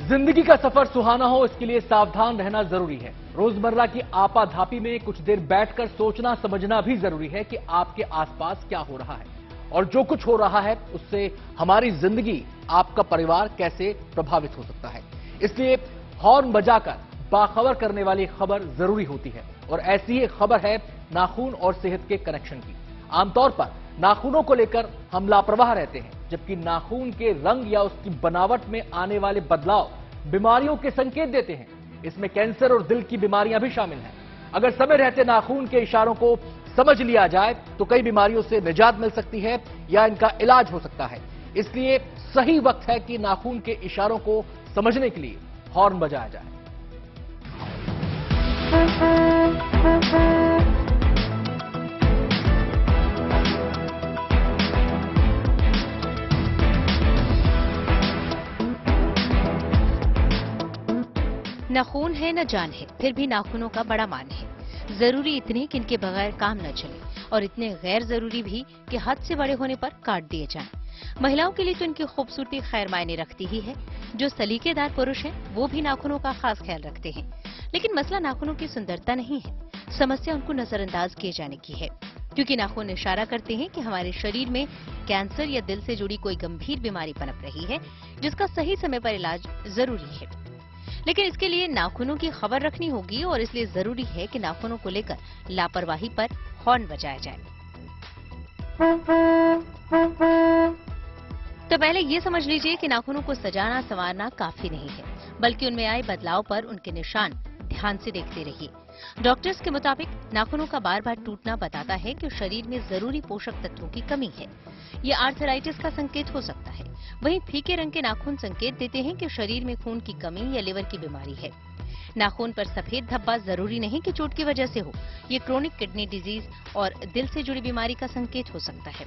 जिंदगी का सफर सुहाना हो, इसके लिए सावधान रहना जरूरी है। रोजमर्रा की आपाधापी में कुछ देर बैठकर सोचना समझना भी जरूरी है कि आपके आसपास क्या हो रहा है और जो कुछ हो रहा है उससे हमारी जिंदगी, आपका परिवार कैसे प्रभावित हो सकता है। इसलिए हॉर्न बजाकर बाखबर करने वाली खबर जरूरी होती है और ऐसी ही खबर है नाखून और सेहत के कनेक्शन की। आमतौर पर नाखूनों को लेकर हम लापरवाह रहते हैं, जबकि नाखून के रंग या उसकी बनावट में आने वाले बदलाव बीमारियों के संकेत देते हैं। इसमें कैंसर और दिल की बीमारियां भी शामिल हैं। अगर समय रहते नाखून के इशारों को समझ लिया जाए तो कई बीमारियों से निजात मिल सकती है या इनका इलाज हो सकता है। इसलिए सही वक्त है कि नाखून के इशारों को समझने के लिए हॉर्न बजाया जाए। नाखून है न जान है, फिर भी नाखूनों का बड़ा मान है। जरूरी इतने कि इनके बगैर काम न चले और इतने गैर जरूरी भी कि हद से बड़े होने पर काट दिए जाएं। महिलाओं के लिए तो इनकी खूबसूरती खैर मायने रखती ही है। जो सलीकेदार पुरुष हैं, वो भी नाखूनों का खास ख्याल रखते हैं। लेकिन मसला नाखूनों की सुंदरता नहीं है, समस्या उनको नजरअंदाज किए जाने की है। क्योंकि नाखून इशारा करते हैं कि हमारे शरीर में कैंसर या दिल से जुड़ी कोई गंभीर बीमारी पनप रही है, जिसका सही समय पर इलाज जरूरी है। लेकिन इसके लिए नाखूनों की खबर रखनी होगी और इसलिए जरूरी है कि नाखूनों को लेकर लापरवाही पर हॉर्न बजाया जाए। तो पहले ये समझ लीजिए कि नाखूनों को सजाना संवारना काफी नहीं है, बल्कि उनमें आए बदलाव पर उनके निशान ध्यान से देखते रहिए। डॉक्टर्स के मुताबिक नाखूनों का बार बार टूटना बताता है कि शरीर में जरूरी पोषक तत्वों की कमी है। ये आर्थराइटिस का संकेत हो सकता है। वहीं फीके रंग के नाखून संकेत देते हैं कि शरीर में खून की कमी या लिवर की बीमारी है। नाखून पर सफेद धब्बा जरूरी नहीं कि चोट की वजह से हो। ये क्रोनिक किडनी डिजीज और दिल से जुड़ी बीमारी का संकेत हो सकता है।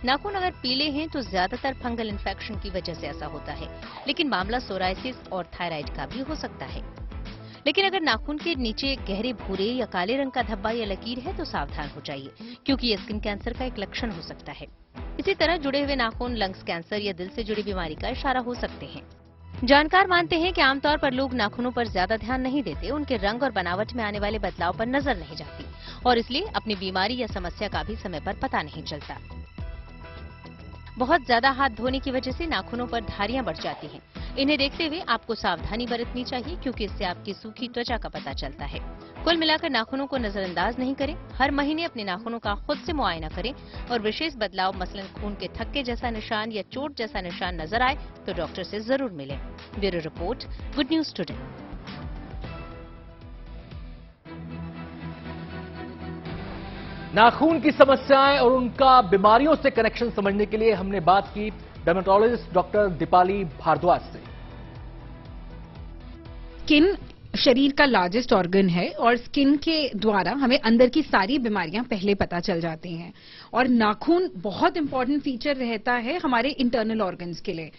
नाखून अगर पीले हैं तो ज्यादातर फंगल इन्फेक्शन की वजह से ऐसा होता है, लेकिन मामला सोराइसिस और थायराइड का भी हो सकता है। लेकिन अगर नाखून के नीचे गहरे भूरे या काले रंग का धब्बा या लकीर है तो सावधान हो जाइए, क्योंकि ये स्किन कैंसर का एक लक्षण हो सकता है। इसी तरह जुड़े हुए नाखून लंग्स कैंसर या दिल से जुड़ी बीमारी का इशारा हो सकते हैं। जानकार मानते हैं कि आमतौर पर लोग नाखूनों पर ज्यादा ध्यान नहीं देते, उनके रंग और बनावट में आने वाले बदलाव पर नजर नहीं जाती और इसलिए अपनी बीमारी या समस्या का भी समय पर पता नहीं चलता। बहुत ज्यादा हाथ धोने की वजह से नाखूनों पर धारियां बढ़ जाती हैं। इन्हें देखते हुए आपको सावधानी बरतनी चाहिए, क्योंकि इससे आपकी सूखी त्वचा का पता चलता है। कुल मिलाकर नाखूनों को नजरअंदाज नहीं करें। हर महीने अपने नाखूनों का खुद से मुआयना करें और विशेष बदलाव मसलन खून के थक्के जैसा निशान या चोट जैसा निशान नजर आए तो डॉक्टर से जरूर मिलें। Bureau report, good news today. नाखून की समस्याएं और उनका बीमारियों से कनेक्शन समझने के लिए हमने बात की डर्मेटोलॉजिस्ट डॉक्टर दीपाली भारद्वाज से। स्किन शरीर का लार्जेस्ट ऑर्गन है और स्किन के द्वारा हमें अंदर की सारी बीमारियां पहले पता चल जाती हैं और नाखून बहुत इंपॉर्टेंट फीचर रहता है हमारे इंटरनल ऑर्गन्स के लिए।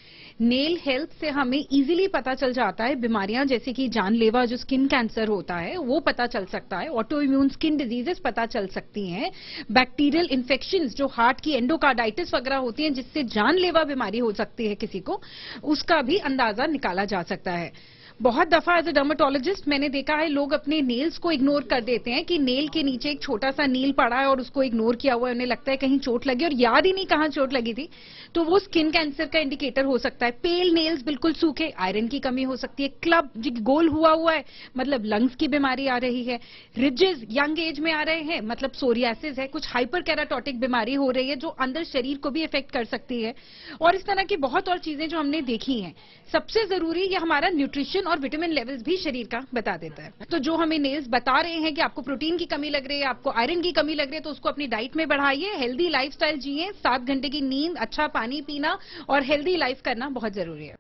नेल हेल्थ से हमें इजीली पता चल जाता है बीमारियां, जैसे कि जानलेवा जो स्किन कैंसर होता है वो पता चल सकता है, ऑटो इम्यून स्किन डिजीजेस पता चल सकती हैं, बैक्टीरियल इन्फेक्शंस जो हार्ट की एंडोकार्डाइटिस वगैरह होती हैं जिससे जानलेवा बीमारी हो सकती है किसी को, उसका भी अंदाजा निकाला जा सकता है। बहुत दफा एज अ डर्मेटोलॉजिस्ट मैंने देखा है लोग अपने नेल्स को इग्नोर कर देते हैं कि नेल के नीचे एक छोटा सा नील पड़ा है और उसको इग्नोर किया हुआ है, उन्हें लगता है कहीं चोट लगी और याद ही नहीं कहाँ चोट लगी थी, तो वो स्किन कैंसर का इंडिकेटर हो सकता है। पेल नेल्स बिल्कुल सूखे, आयरन की कमी हो सकती है। क्लब जो गोल हुआ है मतलब लंग्स की बीमारी आ रही है। रिजेस यंग एज में आ रहे हैं मतलब सोरियासिस है। कुछ हाइपर केराटोटिक बीमारी हो रही है जो अंदर शरीर को भी इफेक्ट कर सकती है और इस तरह की बहुत और चीजें जो हमने देखी हैं। सबसे जरूरी ये हमारा न्यूट्रिशन और विटामिन लेवल्स भी शरीर का बता देता है। तो जो हमें नेल्स बता रहे हैं कि आपको प्रोटीन की कमी लग रही है, आपको आयरन की कमी लग रही है, तो उसको अपनी डाइट में बढ़ाइए, हेल्दी लाइफस्टाइल जिए, 7 घंटे की नींद, अच्छा पानी पीना और हेल्दी लाइफ करना बहुत जरूरी है।